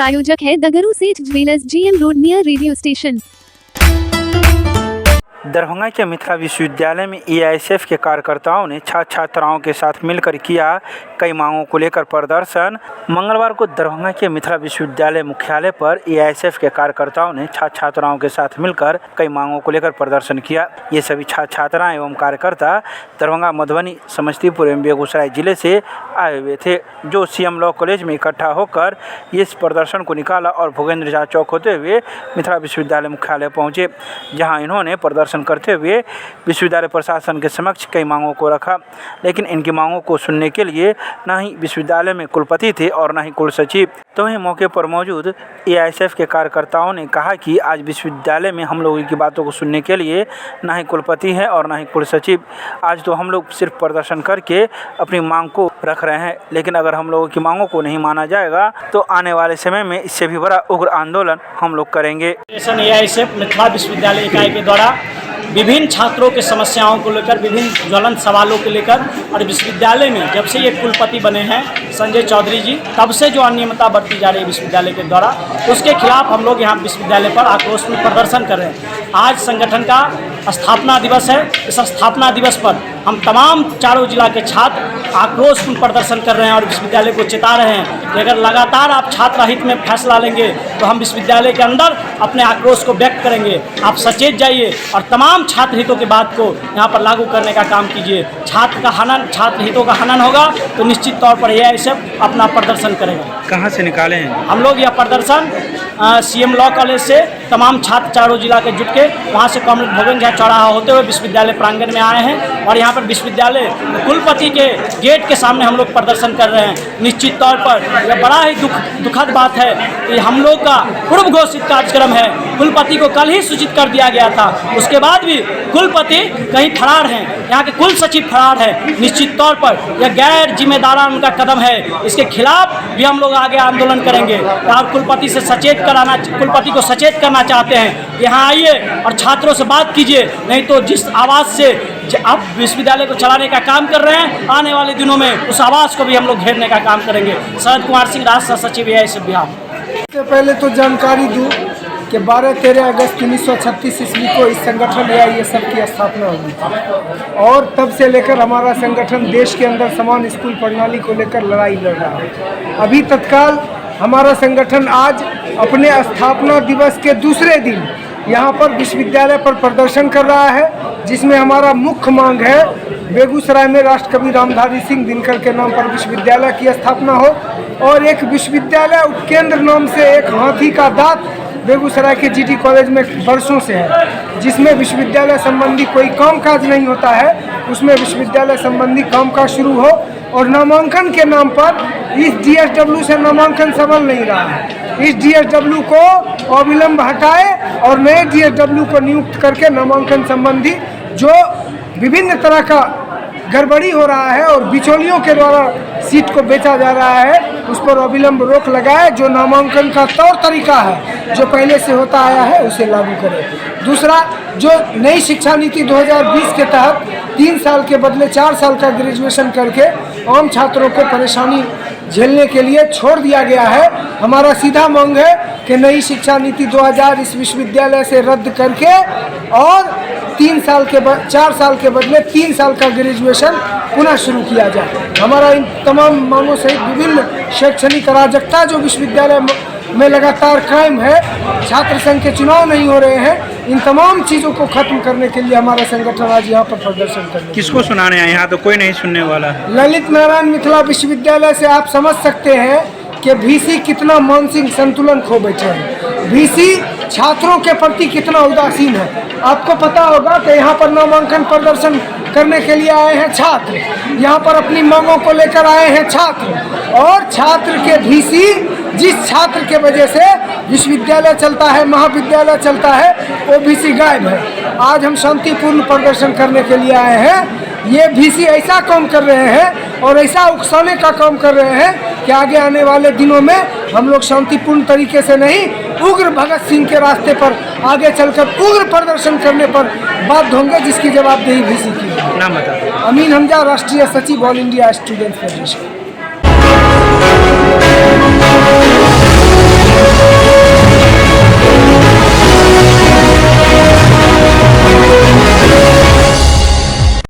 प्रायोजक है दगरू सेठ jewellers, GM road near radio station. Darbhanga के मिथिला विश्वविद्यालय में एआईएसएफ के कार्यकर्ताओं ने छात्र छात्राओं के साथ मिलकर किया कई मांगों को लेकर प्रदर्शन। मंगलवार को दरभंगा के मिथिला विश्वविद्यालय मुख्यालय पर एआईएसएफ के कार्यकर्ताओं ने छात्र छात्राओं के साथ मिलकर कई मांगों को लेकर प्रदर्शन किया। ये सभी छात्र छात्राएं एवं कार्यकर्ता दरभंगा, मधुबनी, समस्तीपुर एवं बेगूसराय जिले से आए हुए थे, जो सीएम लॉ कॉलेज में इकट्ठा होकर इस प्रदर्शन को निकाला और भूपेंद्र झा चौक होते हुए मिथिला विश्वविद्यालय मुख्यालय पहुँचे, जहाँ इन्होंने प्रदर्शन करते हुए विश्वविद्यालय प्रशासन के समक्ष कई मांगों को रखा। लेकिन इनकी मांगों को सुनने के लिए न ही विश्वविद्यालय में कुलपति थे और न ही कुलसचिव। तो वहीं मौके पर मौजूद एआईएसएफ के कार्यकर्ताओं ने कहा कि आज विश्वविद्यालय में हम लोगों की बातों को सुनने के लिए न ही कुलपति है और न ही कुलसचिव। आज तो हम लोग सिर्फ प्रदर्शन करके अपनी मांग को रख रहे हैं, लेकिन अगर हम लोगों की मांगों को नहीं माना जाएगा तो आने वाले समय में इससे भी बड़ा उग्र आंदोलन हम लोग करेंगे। एआईएसएफ मिथिला विश्वविद्यालय इकाई के द्वारा विभिन्न छात्रों के समस्याओं को लेकर, विभिन्न ज्वलंत सवालों को लेकर और विश्वविद्यालय में जब से ये कुलपति बने हैं संजय चौधरी जी, तब से जो अनियमितता बरती जा रही है विश्वविद्यालय के द्वारा, उसके खिलाफ हम लोग यहाँ विश्वविद्यालय पर आक्रोश में प्रदर्शन कर रहे हैं। आज संगठन का स्थापना दिवस है। इस स्थापना दिवस पर हम तमाम चारों जिला के छात्र आक्रोशपूर्ण प्रदर्शन कर रहे हैं और विश्वविद्यालय को चेता रहे हैं कि अगर लगातार आप छात्र हित में फैसला लेंगे तो हम विश्वविद्यालय के अंदर अपने आक्रोश को व्यक्त करेंगे। आप सचेत जाइए और तमाम छात्र हितों की बात को यहाँ पर लागू करने का काम कीजिए। छात्र हितों का हनन होगा तो निश्चित तौर पर एआईएसएफ अपना प्रदर्शन करेगा। कहाँ से निकाले हैं हम लोग यह प्रदर्शन सीएम लॉ कॉलेज से तमाम छात्र चारों जिला के जुट के वहाँ से कॉमरेड भूपेंद्र झा चौराहा होते हुए विश्वविद्यालय प्रांगण में आए हैं और यहाँ पर विश्वविद्यालय कुलपति के गेट के सामने हम लोग प्रदर्शन कर रहे हैं। निश्चित तौर पर यह बड़ा ही दुखद बात है कि हम लोग का पूर्व घोषित कार्यक्रम है, कुलपति को कल ही सूचित कर दिया गया था, उसके बाद भी कुलपति कहीं फरार हैं, यहाँ के कुल सचिव फरार है। निश्चित तौर पर यह गैर जिम्मेदाराना उनका कदम है, इसके खिलाफ भी हम लोग आगे आंदोलन करेंगे और कुलपति को सचेत करना चाहते हैं। यहाँ आइए और छात्रों से बात कीजिए, नहीं तो जिस आवाज़ से आप विश्वविद्यालय को चलाने का काम कर रहे हैं, आने वाले दिनों में उस आवाज़ को भी हम लोग घेरने का काम करेंगे। शरद कुमार सिंह, राष्ट्रीय सचिव एआईएसएफ बिहार। इससे पहले तो जानकारी दूँ कि 12-13 अगस्त 1936 ईस्वी को इस संगठन एआईएसएफ की स्थापना हुई थी और तब से लेकर हमारा संगठन देश के अंदर समान स्कूल प्रणाली को लेकर लड़ाई लड़ रहा है। अभी तत्काल हमारा संगठन आज अपने स्थापना दिवस के दूसरे दिन यहाँ पर विश्वविद्यालय पर प्रदर्शन कर रहा है, जिसमें हमारा मुख्य मांग है बेगूसराय में राष्ट्रकवि रामधारी सिंह दिनकर के नाम पर विश्वविद्यालय की स्थापना हो और एक विश्वविद्यालय उपकेंद्र नाम से एक हाथी का दांत बेगूसराय के जीटी कॉलेज में वर्षों से है, जिसमें विश्वविद्यालय संबंधी कोई कामकाज नहीं होता है, उसमें विश्वविद्यालय संबंधी कामकाज शुरू हो और नामांकन के नाम पर इस डीएसडब्ल्यू से नामांकन सफल नहीं रहा है। इस डीएसडब्ल्यू को अविलंब हटाए और नए डीएसडब्ल्यू को नियुक्त करके नामांकन संबंधी जो विभिन्न तरह का गड़बड़ी हो रहा है और बिचौलियों के द्वारा सीट को बेचा जा रहा है, उस पर अविलंब रोक लगाए। जो नामांकन का तौर तरीका है जो पहले से होता आया है उसे लागू करें। दूसरा, जो नई शिक्षा नीति 2020 के तहत 3 साल के बदले 4 साल का ग्रेजुएशन करके आम छात्रों को परेशानी झेलने के लिए छोड़ दिया गया है, हमारा सीधा मांग है कि नई शिक्षा नीति 2000 इस विश्वविद्यालय से रद्द करके और 4 साल के बदले 3 साल का ग्रेजुएशन पुनः शुरू किया जाए। हमारा इन तमाम मांगों सहित विभिन्न शैक्षणिक अराजकता जो विश्वविद्यालय में लगातार कायम है, छात्र संघ के चुनाव नहीं हो रहे हैं, इन तमाम चीज़ों को खत्म करने के लिए हमारा संगठन आज यहाँ पर प्रदर्शन करने। किसको सुनाने आए? यहाँ तो कोई नहीं सुनने वाला। ललित नारायण मिथिला विश्वविद्यालय से आप समझ सकते हैं कि वीसी कितना मानसिक संतुलन खो बैठे हैं, वीसी छात्रों के प्रति कितना उदासीन है। आपको पता होगा कि यहाँ पर नामांकन प्रदर्शन करने के लिए आए हैं छात्र, यहाँ पर अपनी मांगों को लेकर आए हैं छात्र, और छात्र के वीसी जिस छात्र के वजह से विश्वविद्यालय चलता है, महाविद्यालय चलता है, वो वीसी गायब है। आज हम शांतिपूर्ण प्रदर्शन करने के लिए आए हैं। ये वीसी ऐसा काम कर रहे हैं और ऐसा उकसाने का काम कर रहे हैं कि आगे आने वाले दिनों में हम लोग शांतिपूर्ण तरीके से नहीं, उग्र भगत सिंह के रास्ते पर आगे चलकर उग्र प्रदर्शन करने पर बाध्य होंगे, जिसकी जवाबदेही वीसी की। नाम बता। अमीन हमजा, राष्ट्रीय सचिव ऑल इंडिया स्टूडेंट फेडरेशन।